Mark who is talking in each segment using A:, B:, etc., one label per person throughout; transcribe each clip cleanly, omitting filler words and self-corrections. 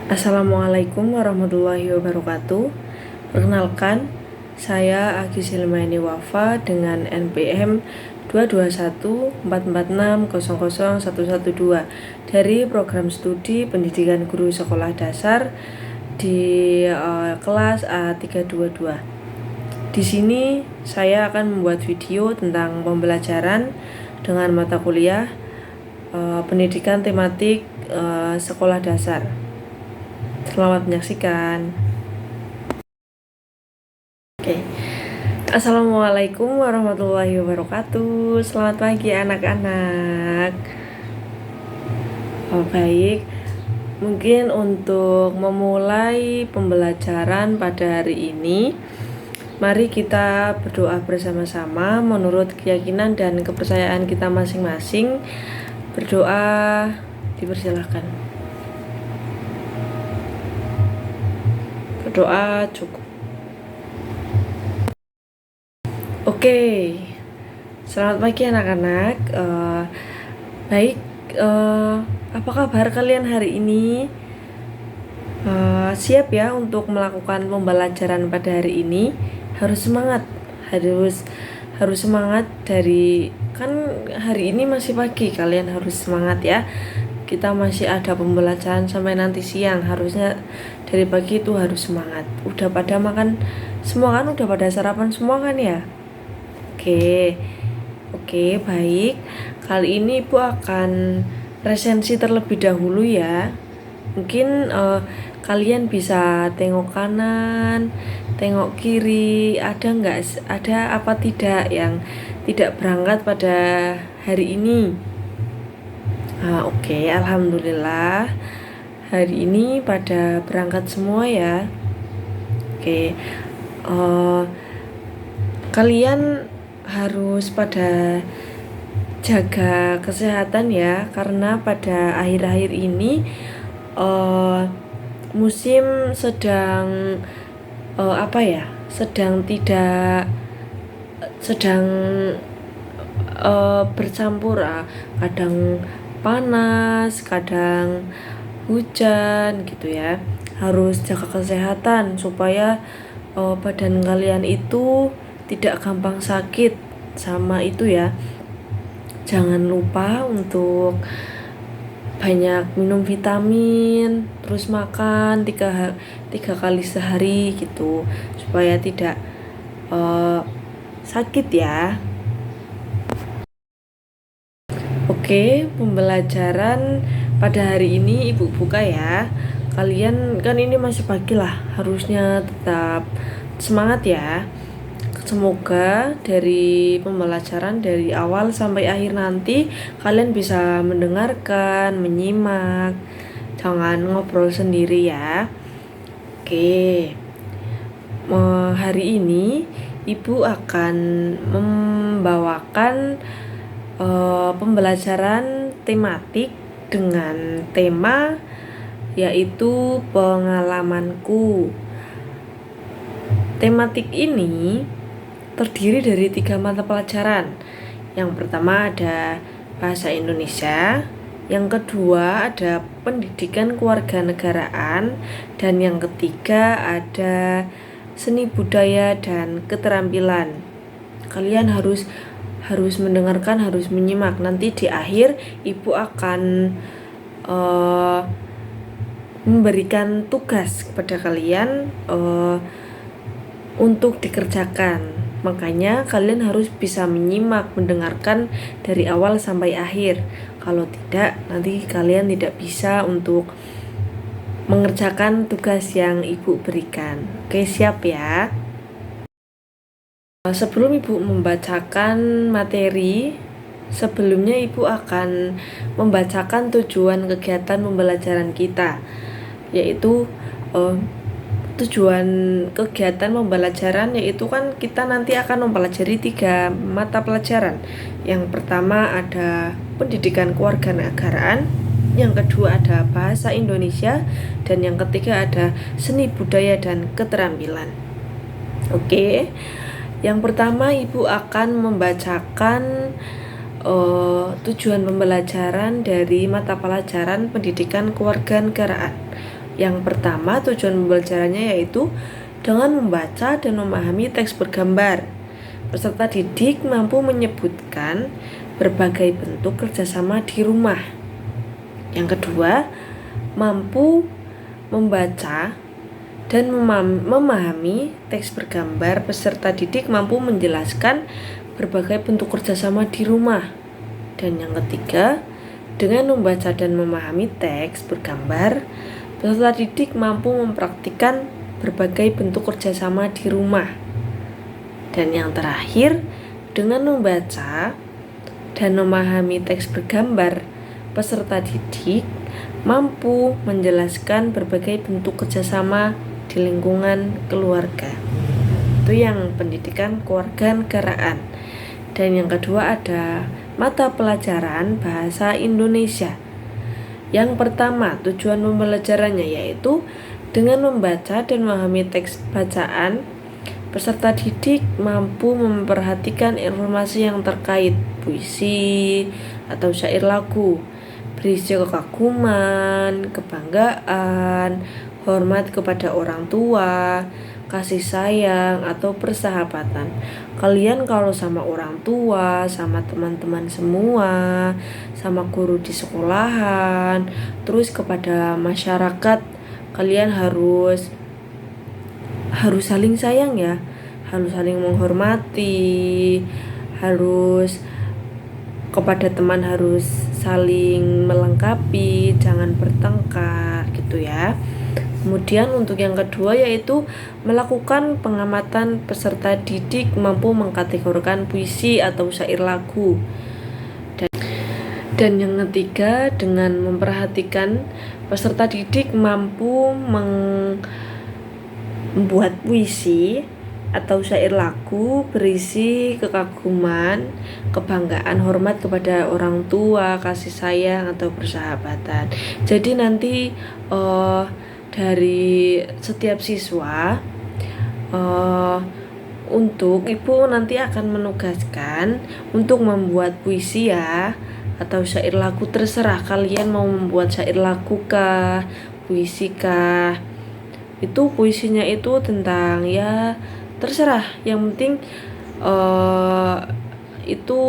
A: Assalamualaikum warahmatullahi wabarakatuh. Perkenalkan, saya Agis Hilmaini Wafa dengan NPM 22144600112 dari program studi Pendidikan Guru Sekolah Dasar di kelas A322. Di sini saya akan membuat video tentang pembelajaran dengan mata kuliah pendidikan tematik sekolah dasar. Selamat menyaksikan. Oke. Assalamualaikum warahmatullahi wabarakatuh. Selamat pagi anak-anak. Baik. Mungkin untuk memulai pembelajaran pada hari ini, mari kita berdoa bersama-sama menurut keyakinan dan kepercayaan kita masing-masing. Berdoa dipersilahkan. Berdoa cukup. Oke, selamat pagi anak-anak. Baik, apa kabar kalian hari ini? Siap ya untuk melakukan pembelajaran pada hari ini? Harus semangat, harus semangat dari kan hari ini masih pagi, kalian harus semangat ya. Kita masih ada pembelajaran sampai nanti siang, harusnya dari pagi itu harus semangat. Udah pada makan semua kan? Udah pada sarapan semua kan ya? Oke, baik. Kali ini Ibu akan resensi terlebih dahulu ya. Mungkin kalian bisa tengok kanan, tengok kiri, ada apa tidak yang tidak berangkat pada hari ini. Oke, alhamdulillah hari ini pada berangkat semua ya. Oke, kalian harus pada jaga kesehatan ya, karena pada akhir-akhir ini musim sedang sedang bercampur, kadang panas, kadang hujan gitu ya. Harus jaga kesehatan supaya badan kalian itu tidak gampang sakit. Sama itu ya, jangan lupa untuk banyak minum vitamin, terus makan 3 kali sehari gitu, supaya tidak sakit ya. Oke, pembelajaran pada hari ini Ibu buka ya. Kalian kan ini masih pagi lah, harusnya tetap semangat ya. Semoga dari pembelajaran dari awal sampai akhir nanti kalian bisa mendengarkan, menyimak, jangan ngobrol sendiri ya. Oke, hari ini Ibu akan membawakan pembelajaran tematik dengan tema yaitu pengalamanku. Tematik ini terdiri dari 3 mata pelajaran. Yang pertama ada bahasa Indonesia, yang kedua ada pendidikan kewarganegaraan, dan yang ketiga ada seni budaya dan keterampilan. Kalian harus mendengarkan, harus menyimak. Nanti di akhir Ibu akan memberikan tugas kepada kalian untuk dikerjakan. Makanya kalian harus bisa menyimak, mendengarkan dari awal sampai akhir. Kalau tidak, nanti kalian tidak bisa untuk mengerjakan tugas yang Ibu berikan. Oke, siap ya? Sebelum Ibu membacakan materi, sebelumnya Ibu akan membacakan tujuan kegiatan pembelajaran kita, yaitu tujuan kegiatan pembelajaran yaitu kan kita nanti akan mempelajari 3 mata pelajaran. Yang pertama ada pendidikan kewarganegaraan, yang kedua ada bahasa Indonesia, dan yang ketiga ada seni budaya dan keterampilan. Oke, yang pertama Ibu akan membacakan tujuan pembelajaran dari mata pelajaran pendidikan kewarganegaraan. Yang pertama, tujuan pembelajarannya yaitu dengan membaca dan memahami teks bergambar. Peserta didik mampu menyebutkan berbagai bentuk kerjasama di rumah. Yang kedua, mampu membaca dan memahami teks bergambar. Peserta didik mampu menjelaskan berbagai bentuk kerjasama di rumah. Dan yang ketiga, dengan membaca dan memahami teks bergambar, peserta didik mampu mempraktikkan berbagai bentuk kerjasama di rumah. Dan yang terakhir, dengan membaca dan memahami teks bergambar, peserta didik mampu menjelaskan berbagai bentuk kerjasama di lingkungan keluarga. Itu yang pendidikan kewarganegaraan. Dan yang kedua ada mata pelajaran bahasa Indonesia. Yang pertama, tujuan pembelajarannya yaitu dengan membaca dan memahami teks bacaan, peserta didik mampu memperhatikan informasi yang terkait puisi atau syair lagu, berisi kekaguman, kebanggaan, hormat kepada orang tua, kasih sayang, atau persahabatan. Kalian kalau sama orang tua, sama teman-teman semua, sama guru di sekolahan, terus kepada masyarakat, kalian harus saling sayang ya, harus saling menghormati, harus kepada teman harus saling melengkapi, jangan bertengkar gitu ya. Kemudian untuk yang kedua yaitu melakukan pengamatan. Peserta didik mampu mengkategorikan puisi atau syair lagu. Dan yang ketiga, dengan memperhatikan, peserta didik mampu membuat puisi atau syair lagu berisi kekaguman, kebanggaan, hormat kepada orang tua, kasih sayang, atau persahabatan. Jadi nanti dari setiap siswa untuk ibu nanti akan menugaskan untuk membuat puisi ya, atau syair lagu, terserah kalian mau membuat syair lagu kah, puisi kah. Itu puisinya itu tentang ya terserah, yang penting itu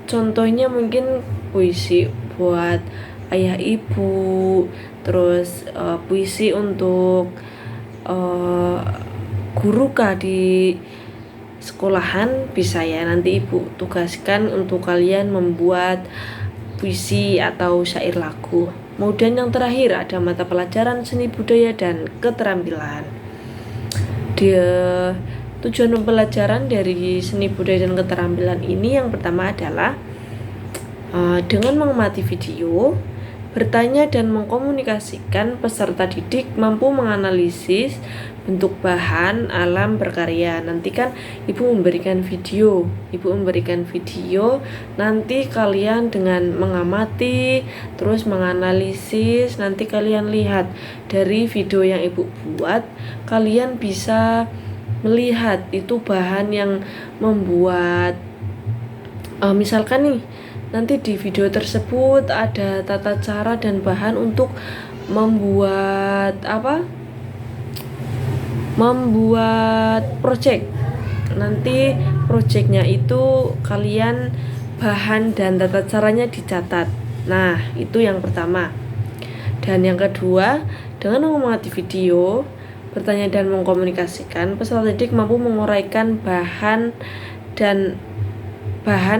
A: contohnya mungkin puisi buat ayah ibu, terus puisi untuk guru kah di sekolahan bisa ya, nanti ibu tugaskan untuk kalian membuat puisi atau syair lagu. Kemudian yang terakhir ada mata pelajaran seni budaya dan keterampilan. Tujuan pembelajaran dari seni budaya dan keterampilan ini yang pertama adalah dengan mengamati video, bertanya dan mengkomunikasikan, peserta didik mampu menganalisis bentuk bahan alam berkarya. Nanti kan ibu memberikan video, nanti kalian dengan mengamati terus menganalisis, nanti kalian lihat dari video yang ibu buat, kalian bisa melihat itu bahan yang membuat misalkan nih nanti di video tersebut ada tata cara dan bahan untuk membuat project. Nanti projectnya itu kalian bahan dan tata caranya dicatat. Nah, itu yang pertama. Dan yang kedua, dengan mengamati video, bertanya dan mengkomunikasikan, peserta didik mampu menguraikan bahan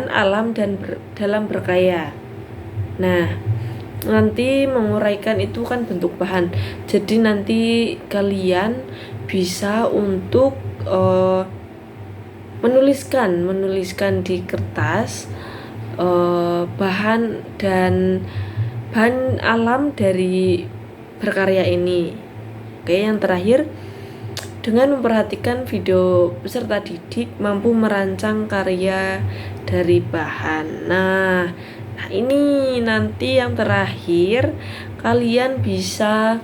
A: alam dan dalam berkarya. Nah, nanti menguraikan itu kan bentuk bahan. Jadi nanti kalian bisa untuk menuliskan di kertas bahan alam dari berkarya ini. Oke, yang terakhir, dengan memperhatikan video, peserta didik mampu merancang karya dari bahan. Nah, ini nanti yang terakhir kalian bisa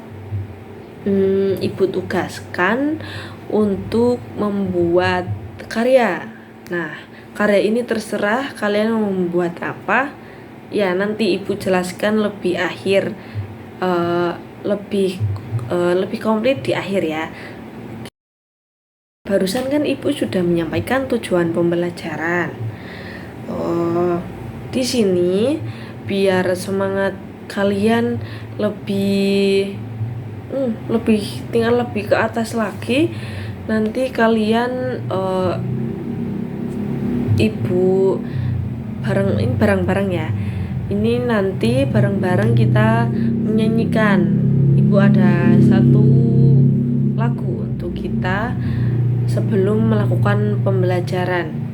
A: ibu tugaskan untuk membuat karya. Nah, karya ini terserah kalian mau membuat apa. Ya, nanti ibu jelaskan lebih lebih komplit di akhir ya. Barusan kan Ibu sudah menyampaikan tujuan pembelajaran. Di sini biar semangat kalian lebih tinggal lebih ke atas lagi, nanti kalian Ibu bareng-bareng ya. Ini nanti bareng-bareng kita menyanyikan. Ibu ada satu lagu untuk kita sebelum melakukan pembelajaran.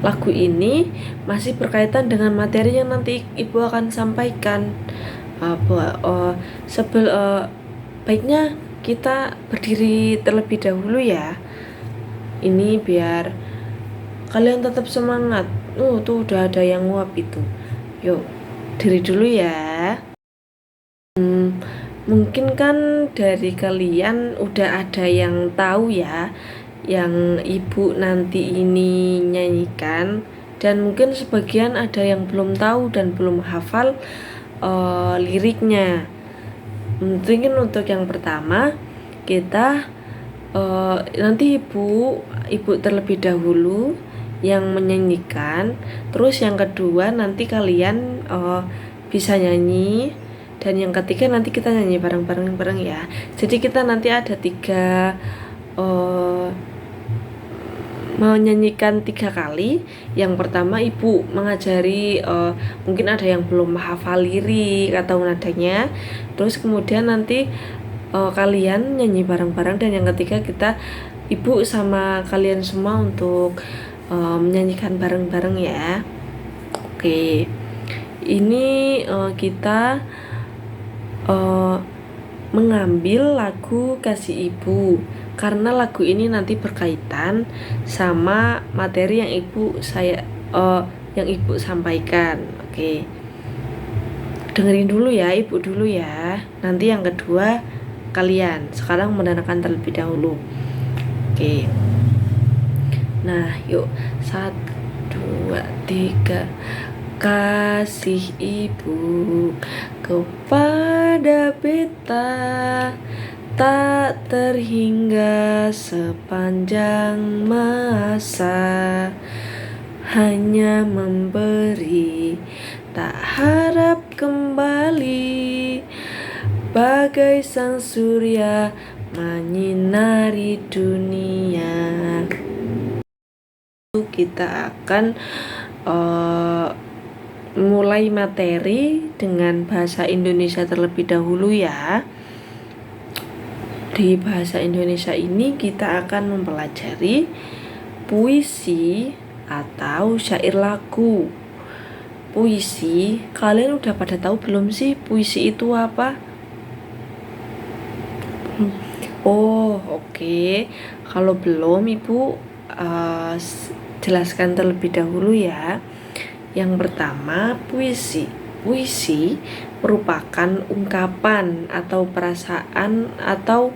A: Lagu ini masih berkaitan dengan materi yang nanti Ibu akan sampaikan. Baiknya kita berdiri terlebih dahulu ya. Ini biar kalian tetap semangat. Tuh udah ada yang nguap itu. Yuk, diri dulu ya. Mungkin kan dari kalian udah ada yang tahu ya yang Ibu nanti ini nyanyikan, dan mungkin sebagian ada yang belum tahu dan belum hafal liriknya. Mungkin untuk yang pertama kita nanti ibu terlebih dahulu yang menyanyikan, terus yang kedua nanti kalian bisa nyanyi, dan yang ketiga nanti kita nyanyi bareng ya. Jadi kita nanti ada tiga menyanyikan 3 kali. Yang pertama Ibu mengajari mungkin ada yang belum hafal lirik atau nadanya, terus kemudian nanti kalian nyanyi bareng-bareng, dan yang ketiga Ibu sama kalian semua untuk menyanyikan bareng-bareng ya. Oke, ini kita mengambil lagu Kasih Ibu, karena lagu ini nanti berkaitan sama materi yang Ibu sampaikan. Oke, dengerin dulu ya, Ibu dulu ya, nanti yang kedua kalian. Sekarang mendengarkan terlebih dahulu. Oke, nah yuk, 1, 2, 3. Kasih Ibu kepada beta tak terhingga sepanjang masa, hanya memberi tak harap kembali, bagai sang surya menyinari dunia. Kita akan mulai materi dengan bahasa Indonesia terlebih dahulu ya. Di bahasa Indonesia ini kita akan mempelajari puisi atau syair lagu. Puisi, kalian udah pada tahu belum sih puisi itu apa? Oke. Kalau belum, Ibu jelaskan terlebih dahulu ya. Yang pertama, puisi. Puisi merupakan ungkapan atau perasaan atau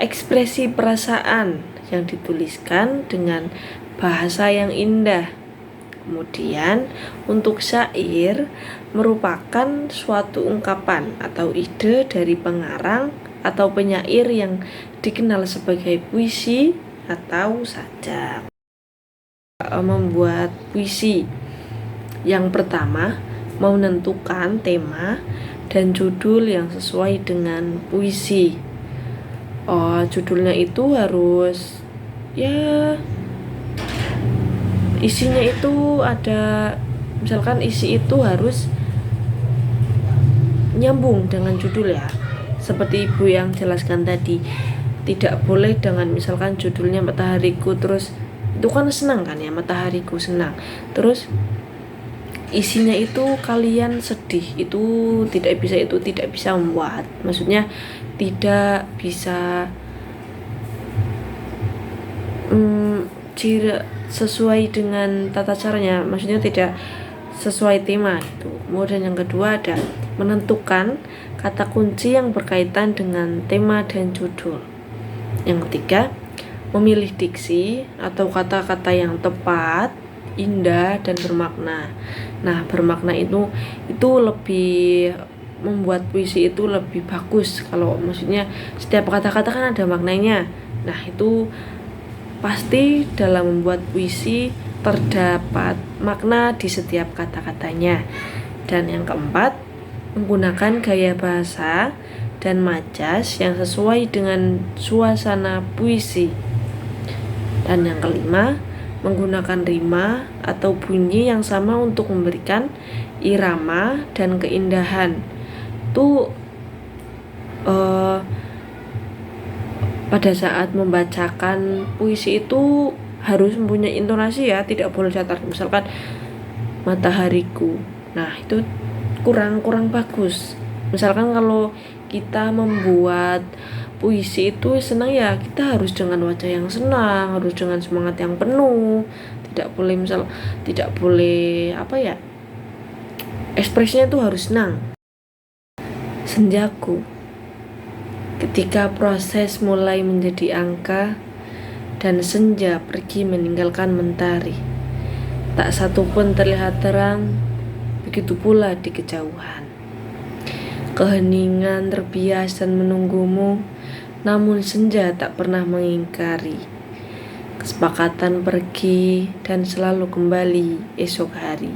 A: ekspresi perasaan yang dituliskan dengan bahasa yang indah. Kemudian untuk syair merupakan suatu ungkapan atau ide dari pengarang atau penyair yang dikenal sebagai puisi atau sajak. Membuat puisi, yang pertama menentukan tema dan judul yang sesuai dengan puisi. Judulnya itu harus ya isinya itu ada, misalkan isi itu harus nyambung dengan judul ya. Seperti Ibu yang jelaskan tadi, tidak boleh dengan misalkan judulnya Matahariku, terus itu kan senang kan ya, Matahariku senang, terus isinya itu kalian sedih, itu tidak bisa membuat, maksudnya tidak bisa sesuai dengan tata caranya, maksudnya tidak sesuai tema itu. Kemudian yang kedua ada menentukan kata kunci yang berkaitan dengan tema dan judul. Yang ketiga, memilih diksi atau kata-kata yang tepat, indah dan bermakna. Nah, bermakna itu lebih membuat puisi itu lebih bagus. Kalau maksudnya setiap kata-kata kan ada maknanya. Nah, itu pasti dalam membuat puisi terdapat makna di setiap kata-katanya. Dan yang keempat, menggunakan gaya bahasa dan majas yang sesuai dengan suasana puisi. Dan yang kelima, menggunakan rima atau bunyi yang sama untuk memberikan irama dan keindahan. Itu pada saat membacakan puisi itu harus mempunyai intonasi ya, tidak boleh datar. Misalkan matahariku, nah itu kurang bagus. Misalkan kalau kita membuat puisi itu senang ya, kita harus dengan wajah yang senang, harus dengan semangat yang penuh, tidak boleh ekspresinya itu harus senang. Senjaku, ketika proses mulai menjadi angka dan senja pergi meninggalkan mentari, tak satu pun terlihat terang, begitu pula di kejauhan. Keheningan terbias dan menunggumu, namun senja tak pernah mengingkari. Kesepakatan pergi dan selalu kembali esok hari.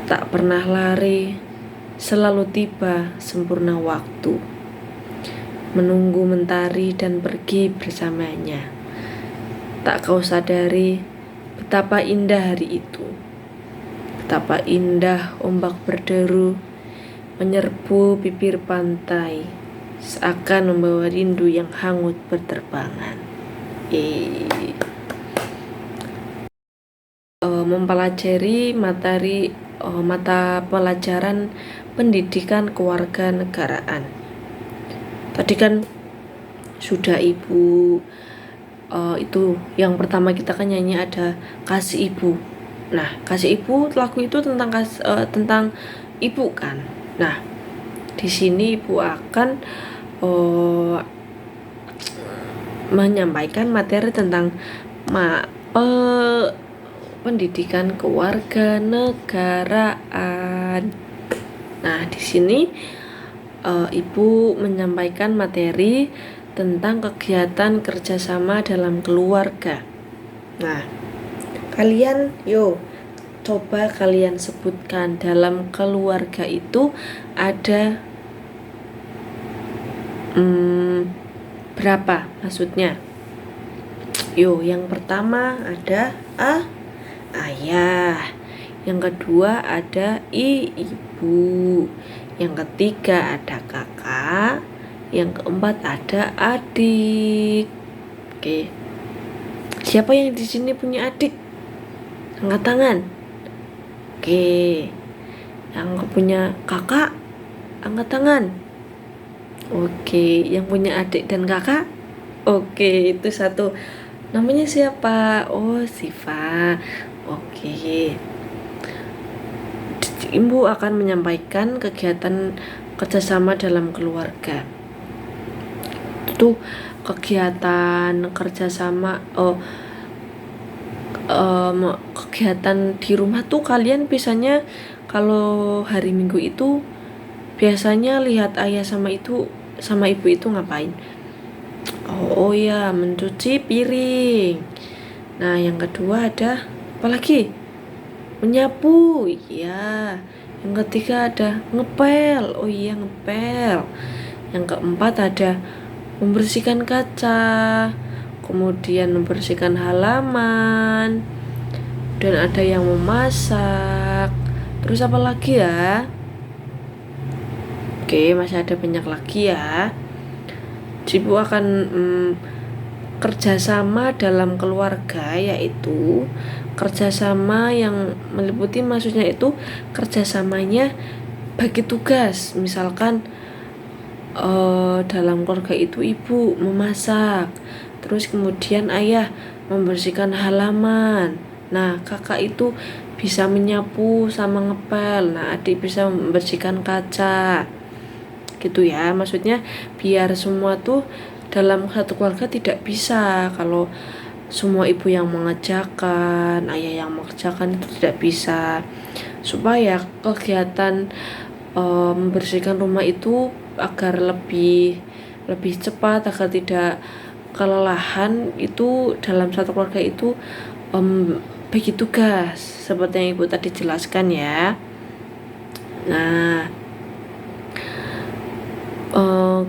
A: Tak pernah lari, selalu tiba sempurna waktu. Menunggu mentari dan pergi bersamanya. Tak kau sadari betapa indah hari itu. Betapa indah ombak berderu menyerbu bibir pantai, seakan membawa rindu yang hangat berterbangan. Mempelajari mata pelajaran pendidikan kewarganegaraan. Tadi kan sudah Ibu, itu yang pertama kita kan nyanyi ada Kasih Ibu. Nah, Kasih Ibu, lagu itu tentang ibu kan. Nah, di sini Ibu akan menyampaikan materi tentang pendidikan kewarganegaraan. Nah, di sini Ibu menyampaikan materi tentang kegiatan kerjasama dalam keluarga. Nah, kalian coba kalian sebutkan dalam keluarga itu ada berapa maksudnya. Yang pertama ada ayah, yang kedua ada ibu, yang ketiga ada kakak, yang keempat ada adik. Oke. Siapa yang di sini punya adik? Angkat tangan. Oke. Yang punya kakak, angkat tangan. Oke, yang punya adik dan kakak? Oke, itu satu. Namanya siapa? Oh, Siva. Oke. Ibu akan menyampaikan kegiatan kerjasama dalam keluarga. Itu kegiatan kerjasama kegiatan di rumah tuh kalian biasanya kalau hari Minggu itu biasanya lihat ayah sama ibu itu ngapain? Oh ya, mencuci piring. Nah, yang kedua ada apa lagi? Menyapu. Iya. Yang ketiga ada ngepel. Oh iya, ngepel. Yang keempat ada membersihkan kaca, kemudian membersihkan halaman, dan ada yang memasak. Terus apa lagi ya? Oke, masih ada banyak lagi ya. Ibu akan kerjasama dalam keluarga, yaitu kerjasama yang meliputi, maksudnya itu kerjasamanya bagi tugas. Misalkan dalam keluarga itu ibu memasak, terus kemudian ayah membersihkan halaman. Nah, kakak itu bisa menyapu sama ngepel. Nah, adik bisa membersihkan kaca. Gitu ya, maksudnya biar semua tuh dalam satu keluarga tidak bisa kalau semua ibu yang mengerjakan, ayah yang mengerjakan, itu tidak bisa. Supaya kegiatan membersihkan rumah itu agar lebih cepat, agar tidak kelelahan. Itu dalam satu keluarga itu bagi tugas seperti yang ibu tadi jelaskan ya. Nah,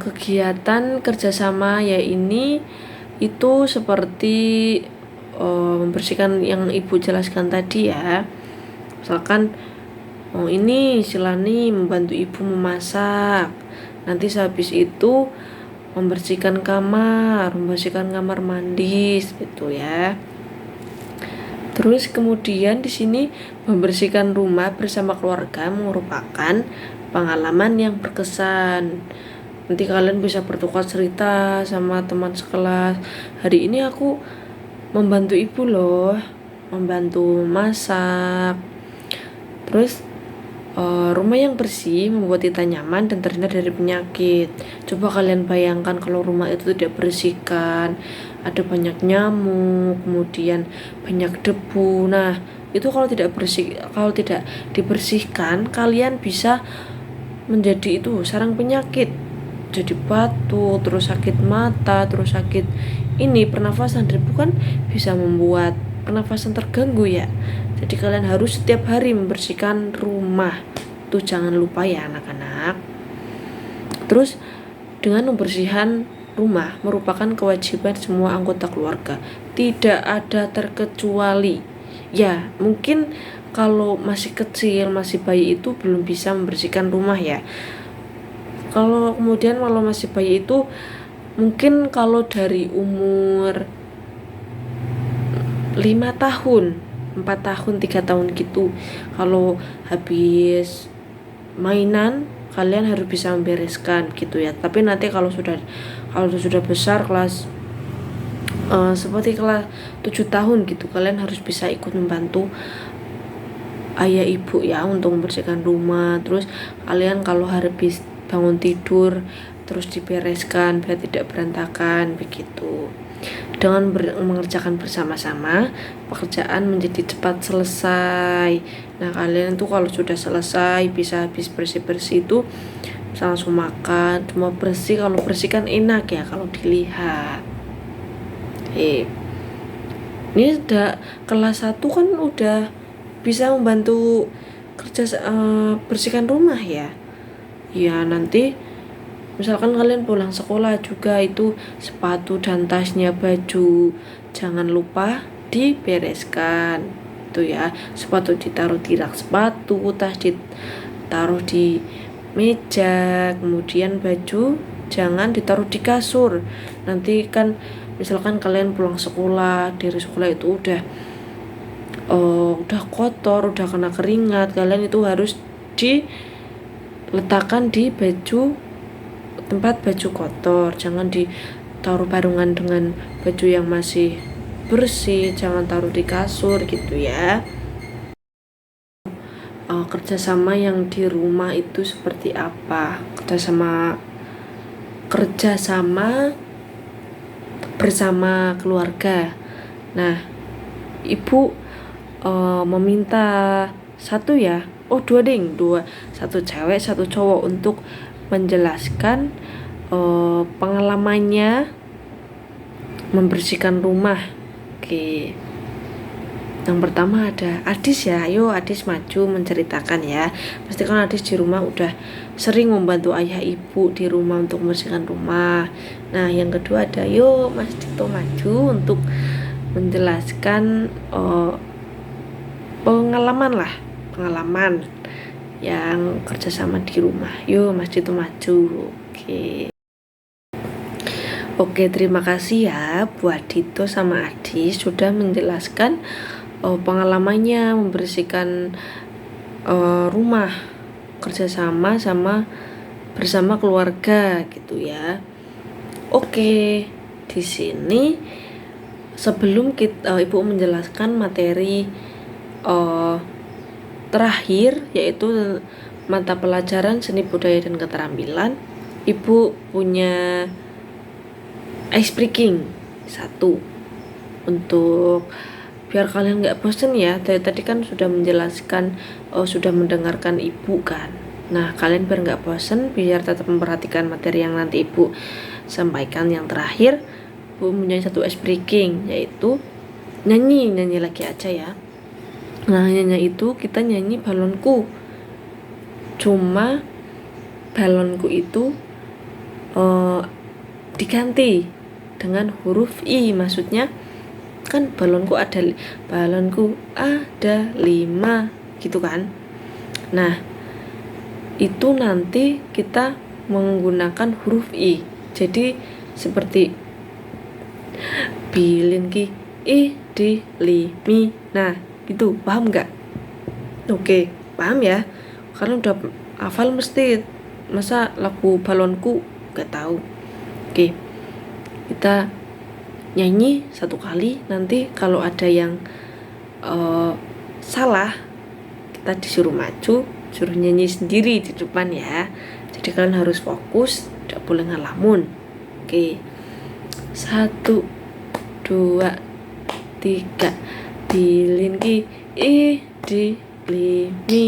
A: kegiatan kerjasama ya ini itu seperti membersihkan yang ibu jelaskan tadi ya. Misalkan ini Silani membantu ibu memasak, nanti sehabis itu membersihkan kamar mandi gitu ya. Terus kemudian di sini membersihkan rumah bersama keluarga merupakan pengalaman yang berkesan. Nanti kalian bisa bertukar cerita sama teman sekelas. Hari ini aku membantu ibu loh, membantu masak. Terus rumah yang bersih membuat kita nyaman dan terhindar dari penyakit. Coba kalian bayangkan kalau rumah itu tidak bersihkan, ada banyak nyamuk, kemudian banyak debu. Nah, itu kalau tidak dibersihkan, kalian bisa menjadi itu sarang penyakit. Jadi batuk, terus sakit mata, terus sakit pernafasan. Debu kan bisa membuat pernafasan terganggu ya. Jadi kalian harus setiap hari membersihkan rumah. Tuh jangan lupa ya anak-anak. Terus dengan membersihkan rumah merupakan kewajiban semua anggota keluarga. Tidak ada terkecuali. Ya, mungkin kalau masih kecil, masih bayi itu belum bisa membersihkan rumah ya. Kalau masih bayi itu mungkin kalau dari umur 5 tahun, 4 tahun, 3 tahun gitu, kalau habis mainan kalian harus bisa membereskan gitu ya. Tapi nanti kalau sudah besar kelas seperti kelas 7 tahun gitu, kalian harus bisa ikut membantu ayah ibu ya untuk membersihkan rumah. Terus kalian kalau habis bangun tidur terus dibereskan biar tidak berantakan begitu. Dengan mengerjakan bersama-sama, pekerjaan menjadi cepat selesai. Nah, kalian tuh kalau sudah selesai bisa habis bersih-bersih itu bisa langsung makan. Cuma bersih, kalau bersih kan enak ya kalau dilihat. Ini udah kelas 1 kan udah bisa membantu kerja bersihkan rumah ya. Ya, nanti misalkan kalian pulang sekolah juga itu sepatu dan tasnya, baju jangan lupa dibereskan itu ya. Sepatu ditaruh di rak sepatu, tas ditaruh di meja, kemudian baju jangan ditaruh di kasur. Nanti kan misalkan kalian pulang sekolah, dari sekolah itu udah kotor, udah kena keringat, kalian itu harus diletakkan di tempat baju kotor, jangan ditaruh barengan dengan baju yang masih bersih, jangan taruh di kasur gitu ya. Kerjasama yang di rumah itu seperti apa? Kerjasama bersama keluarga. Nah, ibu meminta dua, satu cewek satu cowok untuk menjelaskan pengalamannya membersihkan rumah. Oke. Yang pertama ada Adis ya. Ayo Adis maju menceritakan ya. Pasti kan Adis di rumah udah sering membantu ayah ibu di rumah untuk membersihkan rumah. Nah, yang kedua ada Mas Dito maju untuk menjelaskan pengalaman yang kerjasama di rumah. Mas Dito maju. Oke, terima kasih ya buat Dito sama Adis sudah menjelaskan pengalamannya membersihkan rumah kerjasama bersama keluarga gitu ya. Oke, di sini sebelum ibu menjelaskan materi terakhir yaitu mata pelajaran seni budaya dan keterampilan, ibu punya ice breaking 1 untuk biar kalian nggak bosen ya. Tadi kan sudah menjelaskan, sudah mendengarkan ibu kan. Nah, kalian biar nggak bosen, biar tetap memperhatikan materi yang nanti Ibu sampaikan yang terakhir, Ibu punya satu ice breaking, yaitu nyanyi lagi aja ya. Nah, nyanyi itu kita nyanyi balonku. Cuma balonku itu diganti dengan huruf I. Maksudnya kan balonku ada 5 gitu kan. Nah, itu nanti kita menggunakan huruf I. Jadi seperti bilin ki I di li mi. Nah, gitu. Paham nggak? Oke, paham ya? Karena udah hafal mesti. Masa lagu balonku nggak tahu. Oke, kita nyanyi 1 kali. Nanti kalau ada yang salah, kita disuruh maju, suruh nyanyi sendiri di depan ya. Jadi kalian harus fokus, tidak boleh ngelamun. Oke, 1, 2, 3. Bilin ki I di li mi,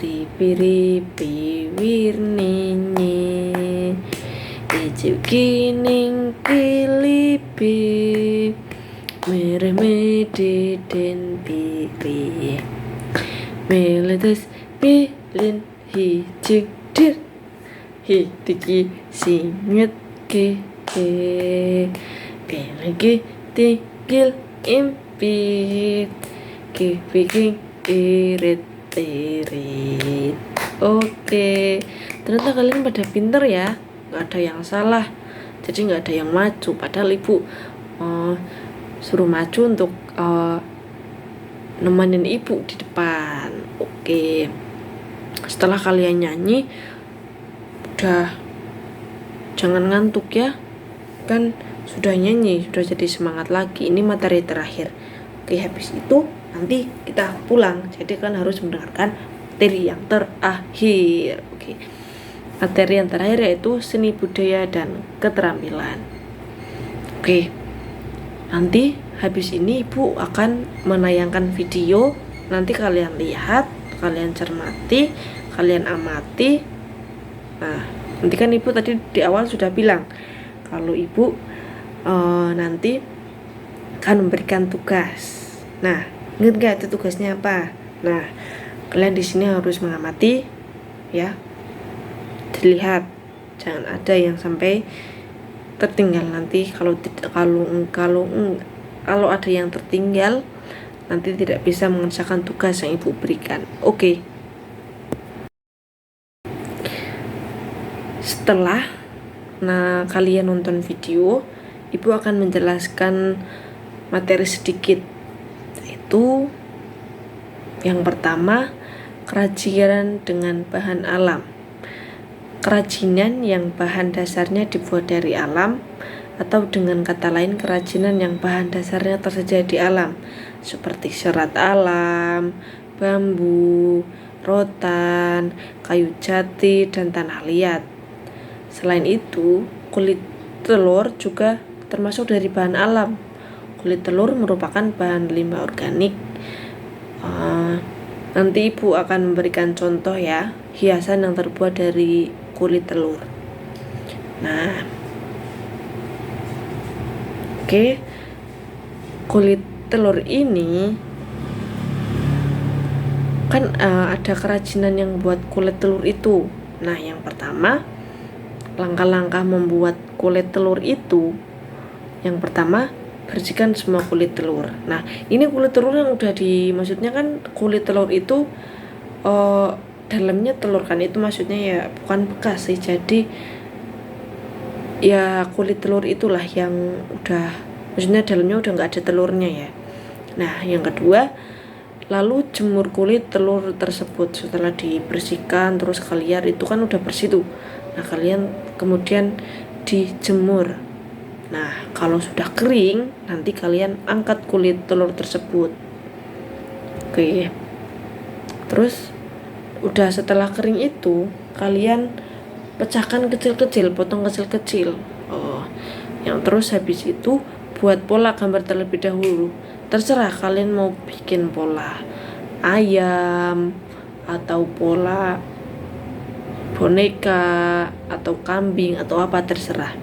A: ripi ripi wirninyi, ijo kining pilipi, mereh mededen piri, meletes bilin hijik dir, hidiki singet ke pilih tigil impit, kipiking irit irit. Oke, ternyata kalian pada pinter ya, nggak ada yang salah. Jadi nggak ada yang maju, padahal Ibu suruh maju untuk nemenin Ibu di depan. Oke, setelah kalian nyanyi, udah jangan ngantuk ya, kan sudah nyanyi, sudah jadi semangat lagi. Ini materi terakhir. Oke, habis itu nanti kita pulang, jadi kan harus mendengarkan materi yang terakhir. Oke, materi yang terakhir yaitu seni budaya dan keterampilan. Oke, nanti habis ini Ibu akan menayangkan video. Nanti kalian lihat, kalian cermati, kalian amati. Nah, nanti kan Ibu tadi di awal sudah bilang kalau Ibu nanti akan memberikan tugas. Nah, ingat gak itu tugasnya apa? Nah, kalian di sini harus mengamati ya, dilihat, jangan ada yang sampai tertinggal nanti. Kalau ada yang tertinggal, nanti tidak bisa mengerjakan tugas yang Ibu berikan. Oke. Setelah kalian nonton video, Ibu akan menjelaskan materi sedikit, yaitu yang pertama, kerajinan dengan bahan alam. Kerajinan yang bahan dasarnya dibuat dari alam, atau dengan kata lain kerajinan yang bahan dasarnya tersedia di alam, seperti serat alam, bambu, rotan, kayu jati, dan tanah liat. Selain itu, kulit telur juga termasuk dari bahan alam. Kulit telur merupakan bahan limbah organik. Nanti Ibu akan memberikan contoh ya, hiasan yang terbuat dari kulit telur. Nah, oke, kulit telur ini kan ada kerajinan yang buat kulit telur itu. Nah, yang pertama, langkah-langkah membuat kulit telur itu, yang pertama, bersihkan semua kulit telur. Nah, ini kulit telur yang udah maksudnya kan kulit telur itu dalamnya telur kan, itu maksudnya ya bukan bekas sih, jadi ya kulit telur itulah yang udah, maksudnya dalamnya udah nggak ada telurnya ya. Nah, yang kedua, lalu jemur kulit telur tersebut. Setelah dibersihkan terus kalian itu kan udah bersih tuh. Nah, kalian kemudian dijemur. Nah, kalau sudah kering, nanti kalian angkat kulit telur tersebut. Oke. Terus udah setelah kering itu, kalian pecahkan kecil-kecil, potong kecil-kecil. Yang terus habis itu buat pola gambar terlebih dahulu. Terserah kalian mau bikin pola ayam, atau pola boneka atau kambing atau apa terserah.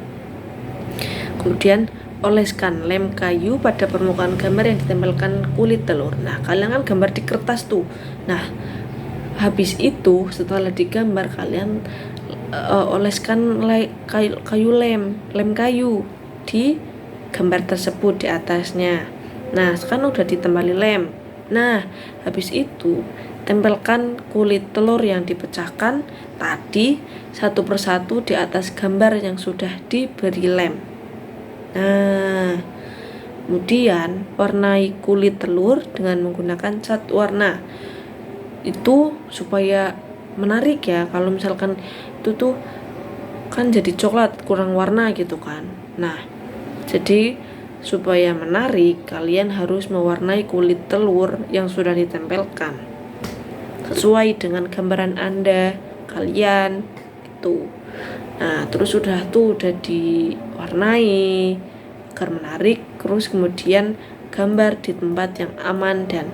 A: Kemudian oleskan lem kayu pada permukaan gambar yang ditempelkan kulit telur. Nah, kalian kan gambar di kertas tuh. Nah, habis itu setelah digambar kalian oleskan kayu lem kayu di gambar tersebut di atasnya. Nah, sekarang udah ditempeli lem. Nah, habis itu tempelkan kulit telur yang dipecahkan tadi satu persatu di atas gambar yang sudah diberi lem. Nah, kemudian warnai kulit telur dengan menggunakan cat warna. Itu supaya menarik ya. Kalau misalkan itu tuh kan jadi coklat kurang warna gitu kan. Nah, jadi supaya menarik kalian harus mewarnai kulit telur yang sudah ditempelkan sesuai dengan gambaran kalian gitu. Nah, terus udah diwarnai agar menarik, terus kemudian gambar di tempat yang aman dan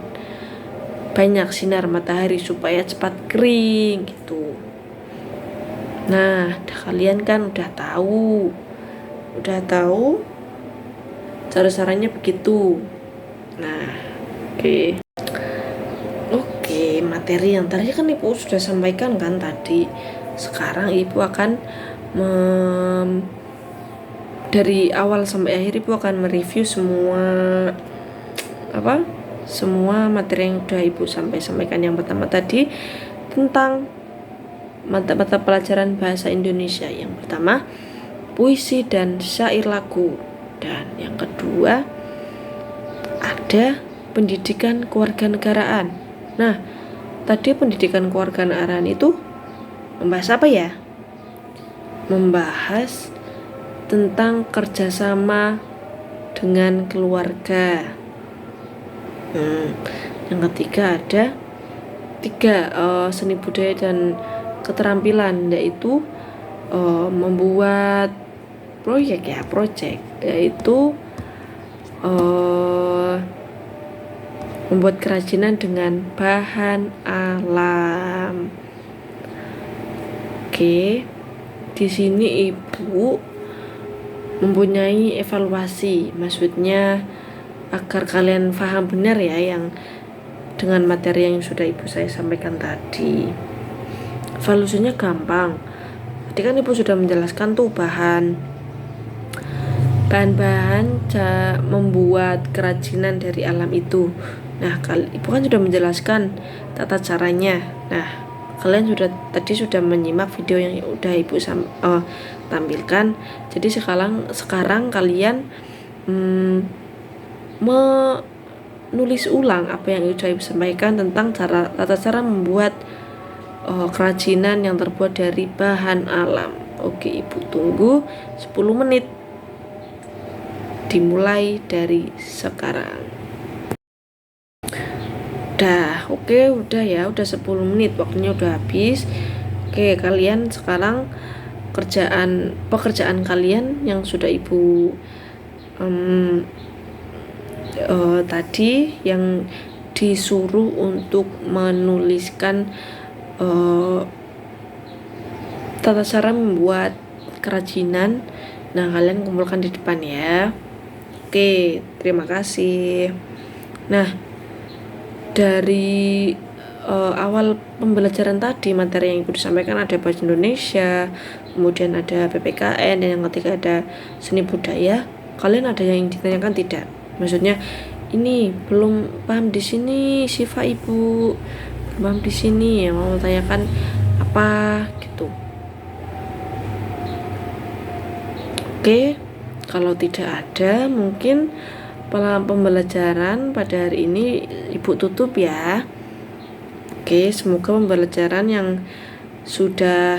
A: banyak sinar matahari supaya cepat kering gitu. Nah, kalian kan udah tahu cara-caranya begitu. Nah, Oke, materi yang tadi kan Ibu sudah sampaikan kan tadi. Sekarang Ibu akan dari awal sampai akhir Ibu akan mereview semua materi yang sudah Ibu sampaikan. Yang pertama tadi tentang mata pelajaran bahasa Indonesia. Yang pertama puisi dan syair lagu, dan yang kedua ada pendidikan kewarganegaraan. Nah, tadi pendidikan kewarganegaraan itu membahas apa ya? Membahas tentang kerjasama dengan keluarga. Yang ketiga ada 3 seni budaya dan keterampilan, yaitu membuat proyek, yaitu membuat kerajinan dengan bahan alam. Oke, di sini Ibu mempunyai evaluasi, maksudnya agar kalian paham benar ya yang dengan materi yang sudah saya sampaikan tadi. Evaluasinya gampang. Tadi kan Ibu sudah menjelaskan tuh bahan-bahan membuat kerajinan dari alam itu. Nah, Ibu kan sudah menjelaskan tata caranya. Nah, kalian tadi sudah menyimak video yang udah Ibu tampilkan. Jadi sekarang kalian menulis ulang apa yang sudah Ibu sampaikan tentang tata cara membuat kerajinan yang terbuat dari bahan alam. Oke, Ibu tunggu 10 menit. Dimulai dari sekarang. Udah 10 menit, waktunya udah habis. Oke, kalian sekarang pekerjaan kalian yang sudah Ibu tadi yang disuruh untuk menuliskan tata cara membuat kerajinan. Nah, kalian kumpulkan di depan ya. Oke, terima kasih. Nah, dari awal pembelajaran tadi, materi yang Ibu disampaikan ada bahasa Indonesia, kemudian ada PPKN, dan yang ketiga ada seni budaya. Kalian ada yang ditanyakan tidak? Maksudnya ini belum paham di sini, Siva Ibu belum paham di sini, ya mau tanyakan apa gitu. Oke, kalau tidak ada, mungkin pembelajaran pada hari ini Ibu tutup ya. Oke, semoga pembelajaran yang sudah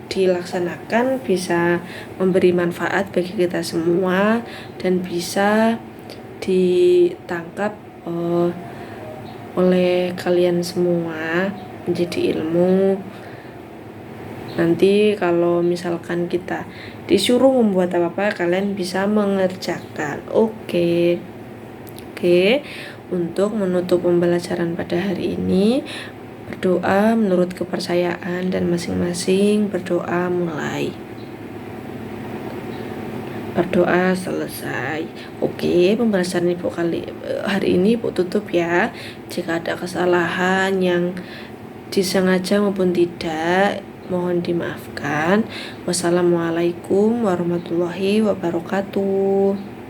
A: dilaksanakan bisa memberi manfaat bagi kita semua dan bisa ditangkap oleh kalian semua menjadi ilmu. Nanti kalau misalkan kita disuruh membuat apa-apa, kalian bisa mengerjakan. Oke. Untuk menutup pembelajaran pada hari ini, berdoa menurut kepercayaan dan masing-masing berdoa mulai. Berdoa selesai. Oke, pembahasan Ibu hari ini Ibu tutup ya. Jika ada kesalahan yang disengaja maupun tidak, mohon dimaafkan. Wassalamualaikum warahmatullahi wabarakatuh.